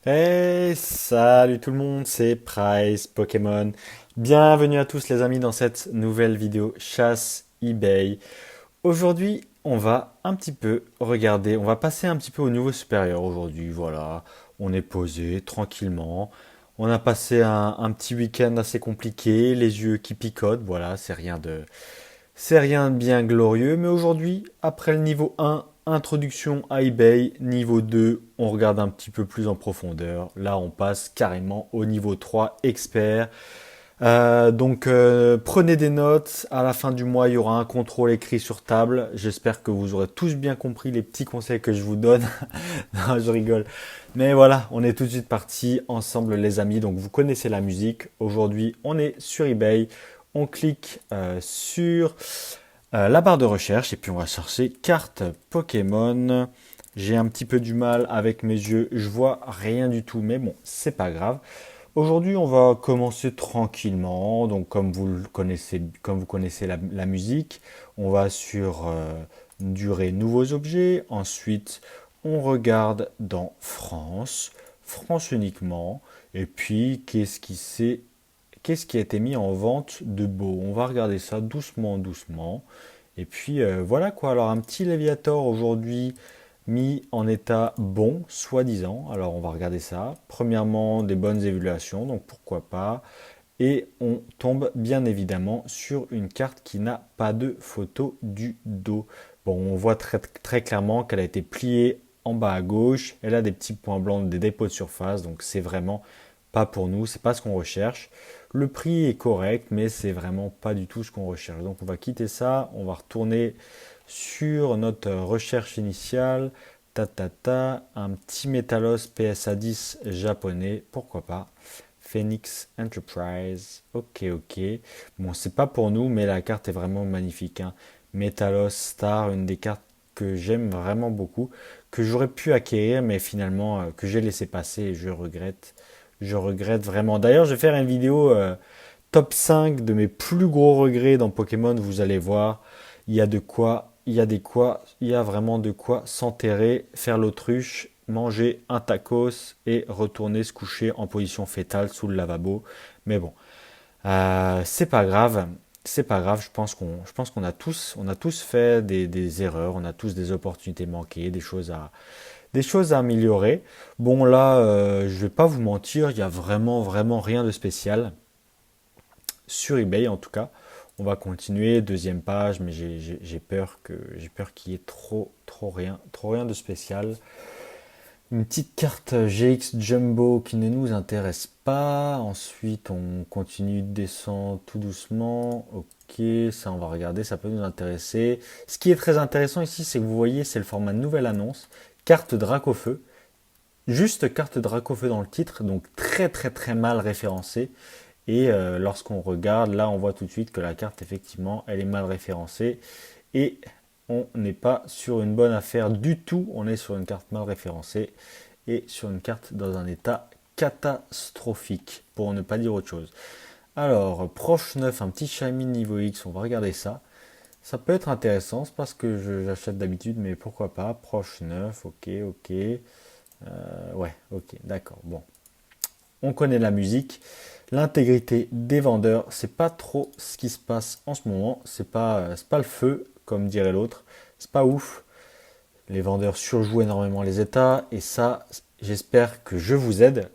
Hey, salut tout le monde, c'est Price Pokémon. Bienvenue à tous les amis dans cette nouvelle vidéo chasse eBay. Aujourd'hui, on va un petit peu regarder, on va passer un petit peu au niveau supérieur aujourd'hui. Voilà, on est posé tranquillement. On a passé un petit week-end assez compliqué, les yeux qui picotent. Voilà, c'est rien de bien glorieux, mais aujourd'hui, après le niveau 1, introduction à eBay, niveau 2, on regarde un petit peu plus en profondeur. Là, on passe carrément au niveau 3, expert. Prenez des notes. À la fin du mois, il y aura un contrôle écrit sur table. J'espère que vous aurez tous bien compris les petits conseils que je vous donne. Non, je rigole. Mais voilà, on est tout de suite parti ensemble, les amis. Donc, vous connaissez la musique. Aujourd'hui, on est sur eBay. On clique sur la barre de recherche et puis on va chercher carte Pokémon. J'ai un petit peu du mal avec mes yeux, je vois rien du tout, mais bon, c'est pas grave. Aujourd'hui, on va commencer tranquillement. Donc, comme vous connaissez la musique, on va sur durée nouveaux objets. Ensuite, on regarde dans France, France uniquement. Et puis, qu'est-ce qui a été mis en vente de beau? On va regarder ça doucement, doucement. Et puis voilà quoi. Alors, un petit Léviator aujourd'hui mis en état bon, soi-disant. Alors on va regarder ça. Premièrement, des bonnes évaluations, donc pourquoi pas. Et on tombe bien évidemment sur une carte qui n'a pas de photo du dos. Bon, on voit très, très clairement qu'elle a été pliée en bas à gauche. Elle a des petits points blancs, des dépôts de surface, donc c'est vraiment pas pour nous, c'est pas ce qu'on recherche. Le prix est correct, mais c'est vraiment pas du tout ce qu'on recherche. Donc on va quitter ça, on va retourner sur notre recherche initiale. Un petit Metalos PSA 10 japonais, pourquoi pas. Phoenix Enterprise, ok. Bon, c'est pas pour nous, mais la carte est vraiment magnifique, hein. Metalos Star, une des cartes que j'aime vraiment beaucoup, que j'aurais pu acquérir, mais finalement que j'ai laissé passer et je regrette. Je regrette vraiment. D'ailleurs, je vais faire une vidéo top 5 de mes plus gros regrets dans Pokémon. Vous allez voir, il y a vraiment de quoi s'enterrer, faire l'autruche, manger un tacos et retourner se coucher en position fétale sous le lavabo. Mais bon, c'est pas grave. C'est pas grave, je pense on a tous fait des erreurs, on a tous des opportunités manquées, des choses à améliorer. Bon là, je vais pas vous mentir, il y a vraiment rien de spécial sur eBay en tout cas. On va continuer, deuxième page, mais j'ai peur qu'il y ait trop rien de spécial. Une petite carte GX Jumbo qui ne nous intéresse pas. Ensuite, on continue, descend tout doucement. Ok, ça on va regarder, ça peut nous intéresser. Ce qui est très intéressant ici, c'est que vous voyez, c'est le format nouvelle annonce. Carte Dracofeu. Juste carte Dracofeu dans le titre, donc très mal référencée. Et lorsqu'on regarde, là, on voit tout de suite que la carte, effectivement, elle est mal référencée. Et on n'est pas sur une bonne affaire du tout. On est sur une carte mal référencée et sur une carte dans un état catastrophique, pour ne pas dire autre chose. Alors, proche 9, un petit Shiny niveau X, on va regarder ça. Ça peut être intéressant, c'est pas ce que j'achète d'habitude, mais pourquoi pas. Proche 9, ok. Ouais, ok, d'accord. Bon, on connaît la musique. L'intégrité des vendeurs, c'est pas trop ce qui se passe en ce moment. C'est pas le feu, comme dirait l'autre. C'est pas ouf. Les vendeurs surjouent énormément les états. Et ça, j'espère que je vous aide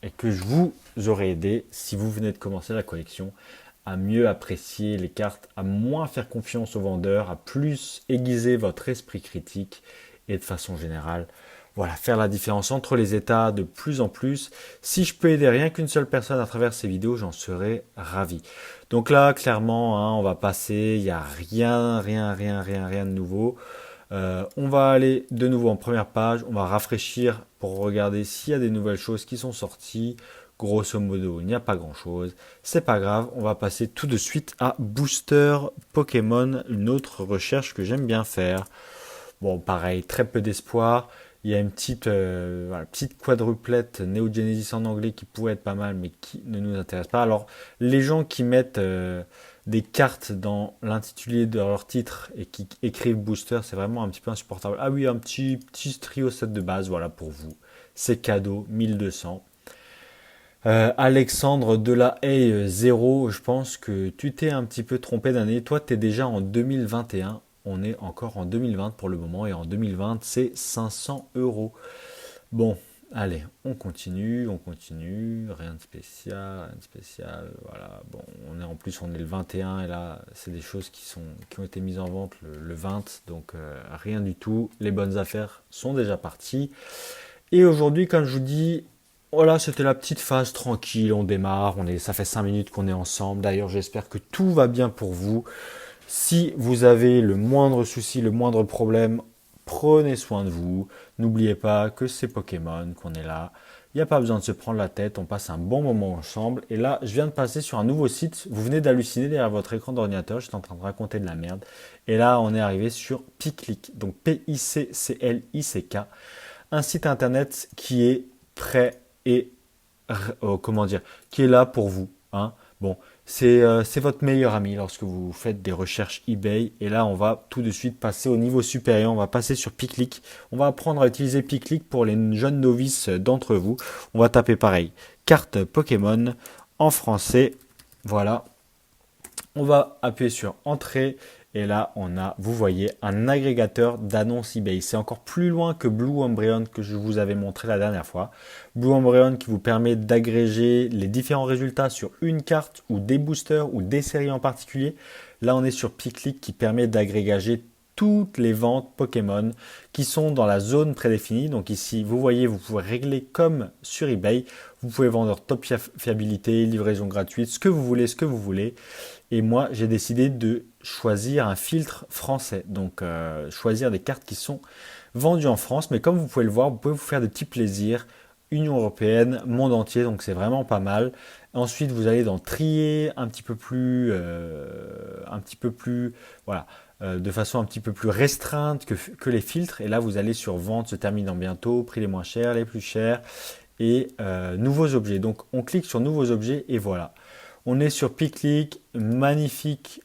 et que je vous aurai aidé si vous venez de commencer la collection à mieux apprécier les cartes, à moins faire confiance aux vendeurs, à plus aiguiser votre esprit critique et de façon générale, voilà, faire la différence entre les états de plus en plus. Si je peux aider rien qu'une seule personne à travers ces vidéos, j'en serais ravi. Donc là, clairement, hein, on va passer, il n'y a rien de nouveau. On va aller de nouveau en première page, on va rafraîchir pour regarder s'il y a des nouvelles choses qui sont sorties. Grosso modo, il n'y a pas grand chose. C'est pas grave, on va passer tout de suite à Booster Pokémon, une autre recherche que j'aime bien faire. Bon, pareil, très peu d'espoir. Il y a une petite quadruplette Neo Genesis en anglais qui pourrait être pas mal, mais qui ne nous intéresse pas. Alors, les gens qui mettent des cartes dans l'intitulé de leur titre et qui écrivent booster, c'est vraiment un petit peu insupportable. Ah oui, un petit trio set de base, voilà pour vous. c'est cadeau, 1200. Alexandre de la Haye 0, je pense que tu t'es un petit peu trompé d'année. Toi, tu es déjà en 2021. On est encore en 2020 pour le moment. Et en 2020, c'est 500 euros. Bon, allez, on continue. Rien de spécial, rien de spécial. Voilà, bon, on est le 21 et là, c'est des choses qui ont été mises en vente le 20. Donc, rien du tout. Les bonnes affaires sont déjà parties. Et aujourd'hui, comme je vous dis, voilà, c'était la petite phase tranquille, on démarre, ça fait 5 minutes qu'on est ensemble. D'ailleurs, j'espère que tout va bien pour vous. Si vous avez le moindre souci, le moindre problème, prenez soin de vous. N'oubliez pas que c'est Pokémon, qu'on est là. Il n'y a pas besoin de se prendre la tête, on passe un bon moment ensemble. Et là, je viens de passer sur un nouveau site. Vous venez d'halluciner derrière votre écran d'ordinateur, j'étais en train de raconter de la merde. Et là, on est arrivé sur Piclic, donc P-I-C-C-L-I-C-K, un site internet qui est prêt et comment dire, qui est là pour vous. Hein. Bon, c'est votre meilleur ami lorsque vous faites des recherches eBay. Et là, on va tout de suite passer au niveau supérieur. On va passer sur Piclic. On va apprendre à utiliser Piclic pour les jeunes novices d'entre vous. On va taper pareil, carte Pokémon en français. Voilà. On va appuyer sur Entrée. Et là, vous voyez, un agrégateur d'annonces eBay. C'est encore plus loin que Blue Embryon que je vous avais montré la dernière fois. Blue Embryon qui vous permet d'agréger les différents résultats sur une carte ou des boosters ou des séries en particulier. Là, on est sur Piclic qui permet d'agréger toutes les ventes Pokémon qui sont dans la zone prédéfinie. Donc ici, vous voyez, vous pouvez régler comme sur eBay. Vous pouvez vendre top fiabilité, livraison gratuite, ce que vous voulez, ce que vous voulez. Et moi, j'ai décidé de choisir un filtre français. Donc, choisir des cartes qui sont vendues en France. Mais comme vous pouvez le voir, vous pouvez vous faire des petits plaisirs. Union européenne, monde entier, donc c'est vraiment pas mal. Ensuite, vous allez dans trier voilà, de façon un petit peu plus restreinte que les filtres. Et là, vous allez sur vente se terminant bientôt, prix les moins chers, les plus chers et nouveaux objets. Donc, on clique sur nouveaux objets et voilà. On est sur Piclic, magnifique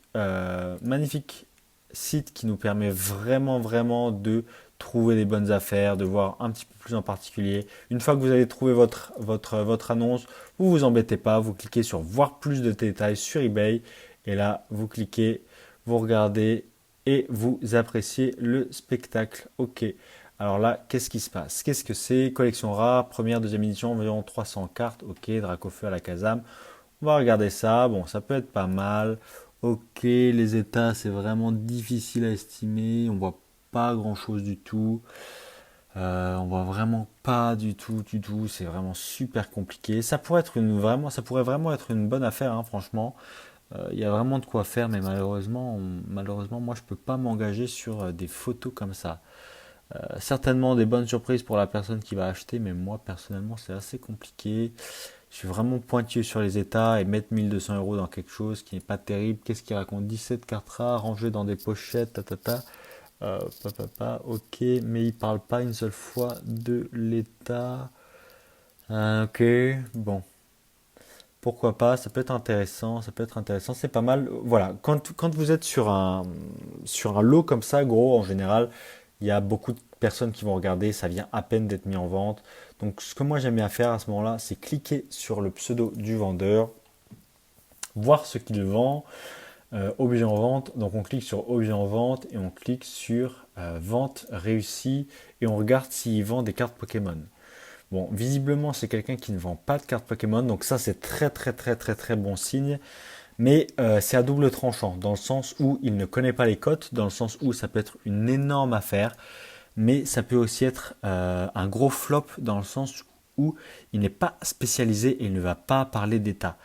site qui nous permet vraiment de trouver des bonnes affaires, de voir un petit peu plus en particulier. Une fois que vous avez trouvé votre annonce, vous vous embêtez pas, vous cliquez sur voir plus de détails sur eBay et là vous cliquez, vous regardez et vous appréciez le spectacle. Ok. Alors là, qu'est-ce qui se passe? Qu'est-ce que c'est? Collection rare, première, deuxième édition, environ 300 cartes. Ok, Dracofeu à la Kazam. On va regarder ça. Bon, ça peut être pas mal. Ok, les états, c'est vraiment difficile à estimer. On voit pas grand-chose du tout. On voit vraiment pas du tout. C'est vraiment super compliqué. Ça pourrait vraiment être une bonne affaire, hein, franchement. Il y a vraiment de quoi faire, mais malheureusement, moi, je peux pas m'engager sur des photos comme ça. Certainement des bonnes surprises pour la personne qui va acheter, mais moi, personnellement, c'est assez compliqué. Je suis vraiment pointilleux sur les états et mettre 1200 euros dans quelque chose qui n'est pas terrible. Qu'est-ce qu'il raconte? 17 cartes rares rangées dans des pochettes, ok, mais il parle pas une seule fois de l'état. Ok, bon, pourquoi pas, ça peut être intéressant, c'est pas mal. Voilà, quand vous êtes sur un lot comme ça, gros, en général, il y a beaucoup de personnes qui vont regarder, ça vient à peine d'être mis en vente. Donc ce que moi j'aime bien faire à ce moment-là, c'est cliquer sur le pseudo du vendeur, voir ce qu'il vend, objet en vente. Donc on clique sur objet en vente et on clique sur vente réussie et on regarde s'il vend des cartes Pokémon. Bon, visiblement c'est quelqu'un qui ne vend pas de cartes Pokémon, donc ça c'est très bon signe. Mais c'est à double tranchant, dans le sens où il ne connaît pas les cotes, dans le sens où ça peut être une énorme affaire, mais ça peut aussi être un gros flop, dans le sens où il n'est pas spécialisé et il ne va pas parler d'état.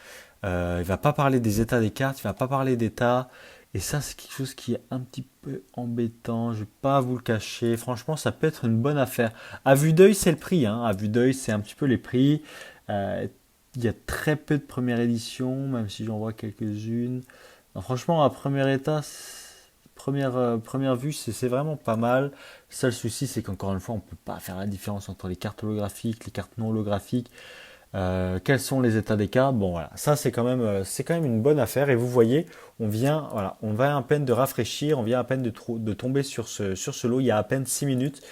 Il ne va pas parler des états des cartes, il ne va pas parler d'état, et ça c'est quelque chose qui est un petit peu embêtant, je ne vais pas vous le cacher, franchement ça peut être une bonne affaire. À vue d'œil c'est le prix, hein. À vue d'œil c'est un petit peu les prix. Euh, il y a très peu de première édition, même si j'en vois quelques-unes. Non, franchement, à première vue, c'est vraiment pas mal. Le seul souci, c'est qu'encore une fois, on ne peut pas faire la différence entre les cartes holographiques, les cartes non holographiques. Quels sont les états des cartes? Bon, voilà, ça c'est quand même une bonne affaire. Et vous voyez, on vient à peine de rafraîchir, on vient à peine de tomber sur ce lot. Il y a à peine 6 minutes.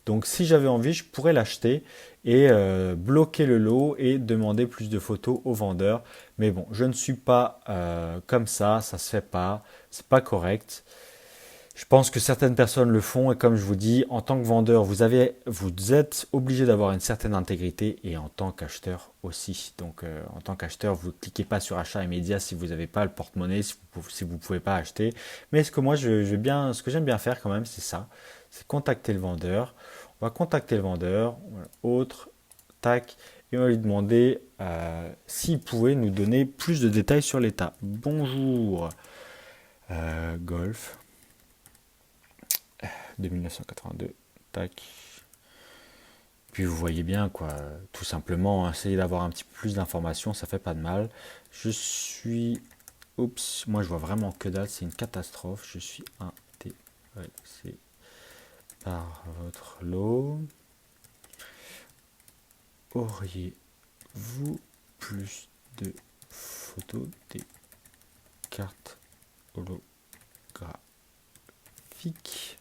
Donc si j'avais envie, je pourrais l'acheter et bloquer le lot et demander plus de photos au vendeur. Mais bon, je ne suis pas comme ça se fait pas, c'est pas correct. Je pense que certaines personnes le font et comme je vous dis, en tant que vendeur, vous êtes obligé d'avoir une certaine intégrité et en tant qu'acheteur aussi. Donc en tant qu'acheteur, vous ne cliquez pas sur achat immédiat si vous n'avez pas le porte-monnaie, si vous ne pouvez pas acheter. Mais ce que moi, ce que j'aime bien faire quand même, c'est ça, c'est contacter le vendeur. On va contacter le vendeur, voilà, autre, tac, et on va lui demander s'il pouvait nous donner plus de détails sur l'état. Bonjour, Golf de 1982. Tac. Puis vous voyez bien, quoi. Tout simplement, essayer d'avoir un petit peu plus d'informations, ça fait pas de mal. Je suis. Oups, moi je vois vraiment que dalle, c'est une catastrophe. Je suis intéressé par votre lot. Auriez-vous plus de photos des cartes holographiques?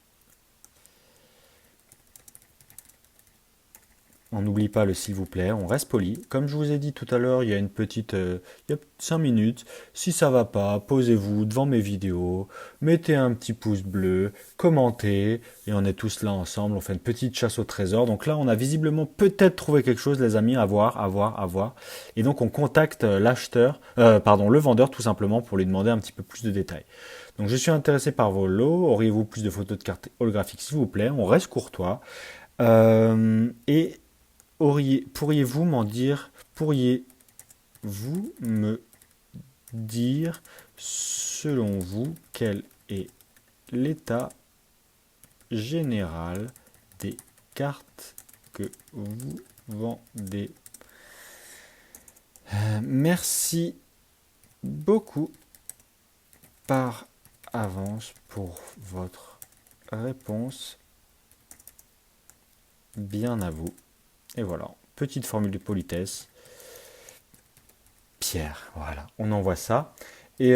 On n'oublie pas le s'il vous plaît, on reste poli. Comme je vous ai dit tout à l'heure, il y a il y a 5 minutes. Si ça va pas, posez-vous devant mes vidéos, mettez un petit pouce bleu, commentez, et on est tous là ensemble, on fait une petite chasse au trésor. Donc là, on a visiblement peut-être trouvé quelque chose, les amis, à voir, à voir, à voir. Et donc on contacte le vendeur tout simplement pour lui demander un petit peu plus de détails. Donc je suis intéressé par vos lots, auriez-vous plus de photos de cartes holographiques s'il vous plaît, on reste courtois. Et pourriez-vous me dire, selon vous, quel est l'état général des cartes que vous vendez? Merci beaucoup par avance pour votre réponse. Bien à vous. Et voilà, petite formule de politesse. Pierre, voilà, on envoie ça. Et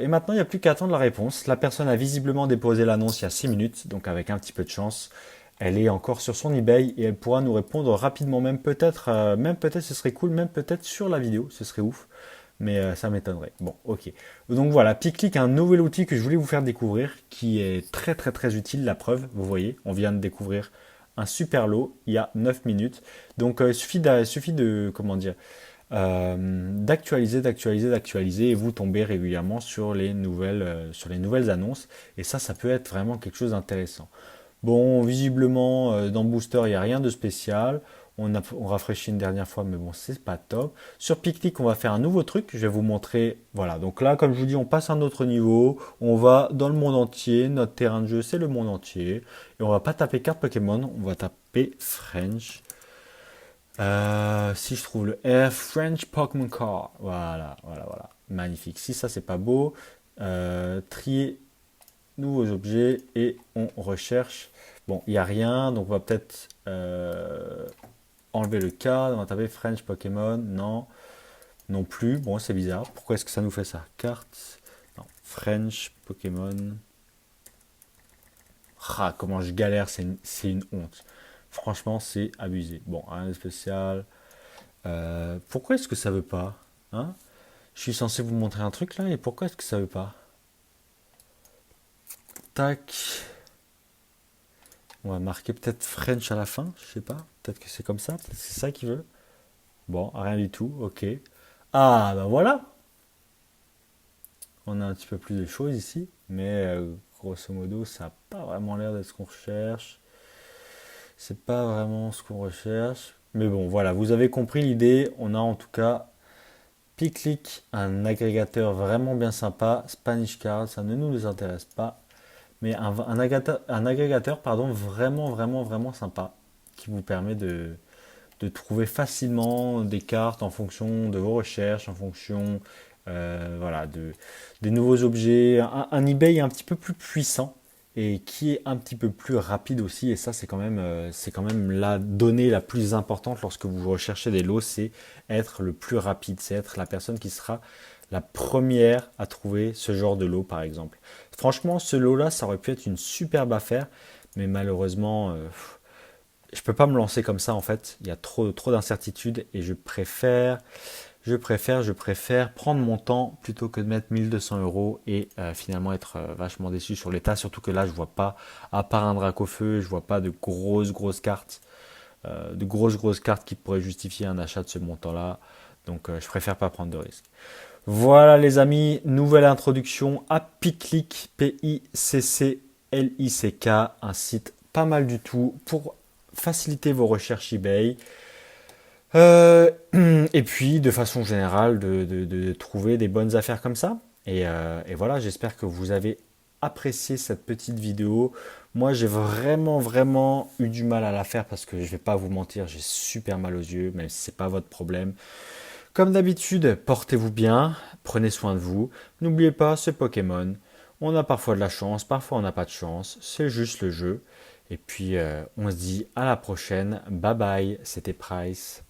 maintenant, il n'y a plus qu'à attendre la réponse. La personne a visiblement déposé l'annonce il y a 6 minutes, donc avec un petit peu de chance, elle est encore sur son eBay et elle pourra nous répondre rapidement, même peut-être, ce serait cool, même peut-être sur la vidéo, ce serait ouf, mais ça m'étonnerait. Bon, ok. Donc voilà, Piclic, un nouvel outil que je voulais vous faire découvrir, qui est très très très utile, la preuve, vous voyez, on vient de découvrir un super lot il y a 9 minutes. Donc il suffit de, comment dire, d'actualiser et vous tombez régulièrement sur les nouvelles annonces et ça peut être vraiment quelque chose d'intéressant. Bon, visiblement dans Booster il n'y a rien de spécial. On rafraîchit une dernière fois, mais bon, c'est pas top. Sur Picnic, on va faire un nouveau truc. Je vais vous montrer. Voilà. Donc là, comme je vous dis, on passe à un autre niveau. On va dans le monde entier. Notre terrain de jeu, c'est le monde entier. Et on va pas taper carte Pokémon. On va taper French. Si je trouve le F, French Pokémon Card. Voilà, voilà, voilà. Magnifique. Si ça, c'est pas beau, trier nouveaux objets et on recherche. Bon, il n'y a rien, donc on va peut-être enlever le cadre. On va taper French Pokémon. Non, non plus. Bon, c'est bizarre. Pourquoi est-ce que ça nous fait ça? Carte. Non, French Pokémon. Ah, comment je galère, c'est une honte. Franchement, c'est abusé. Bon, rien de spécial. Pourquoi est-ce que ça veut pas? Hein? Je suis censé vous montrer un truc là, et pourquoi est-ce que ça veut pas? Tac. On va marquer peut-être French à la fin, je sais pas. Peut-être que c'est comme ça, peut-être que c'est ça qu'il veut. Bon, rien du tout, ok. Ah, ben voilà. On a un petit peu plus de choses ici, mais grosso modo, ça n'a pas vraiment l'air d'être ce qu'on recherche. C'est pas vraiment ce qu'on recherche. Mais bon, voilà, vous avez compris l'idée. On a en tout cas Piclic, un agrégateur vraiment bien sympa. Spanish Card, ça ne nous intéresse pas. Mais un agrégateur, pardon, vraiment, vraiment, vraiment sympa. Qui vous permet de trouver facilement des cartes en fonction de vos recherches, en fonction voilà, des nouveaux objets. Un eBay un petit peu plus puissant et qui est un petit peu plus rapide aussi. Et ça, c'est quand même la donnée la plus importante lorsque vous recherchez des lots, c'est être le plus rapide, c'est être la personne qui sera la première à trouver ce genre de lot, par exemple. Franchement, ce lot-là, ça aurait pu être une superbe affaire, mais malheureusement, je peux pas me lancer comme ça en fait. Il y a trop d'incertitudes et je préfère prendre mon temps plutôt que de mettre 1 200 € et finalement être vachement déçu sur l'état. Surtout que là, je vois pas, à part un Dracofeu, je vois pas de grosses cartes qui pourraient justifier un achat de ce montant-là. Donc, je préfère pas prendre de risques. Voilà les amis, nouvelle introduction à Piclic, Picclick, un site pas mal du tout pour faciliter vos recherches eBay. Euh, et puis de façon générale de trouver des bonnes affaires comme ça. Et voilà, j'espère que vous avez apprécié cette petite vidéo. Moi j'ai vraiment eu du mal à la faire parce que je vais pas vous mentir, j'ai super mal aux yeux, même si c'est pas votre problème. Comme d'habitude, portez-vous bien, prenez soin de vous. N'oubliez pas, c'est Pokémon. On a parfois de la chance, parfois on n'a pas de chance. C'est juste le jeu. Et puis on se dit à la prochaine. Bye bye, c'était Price.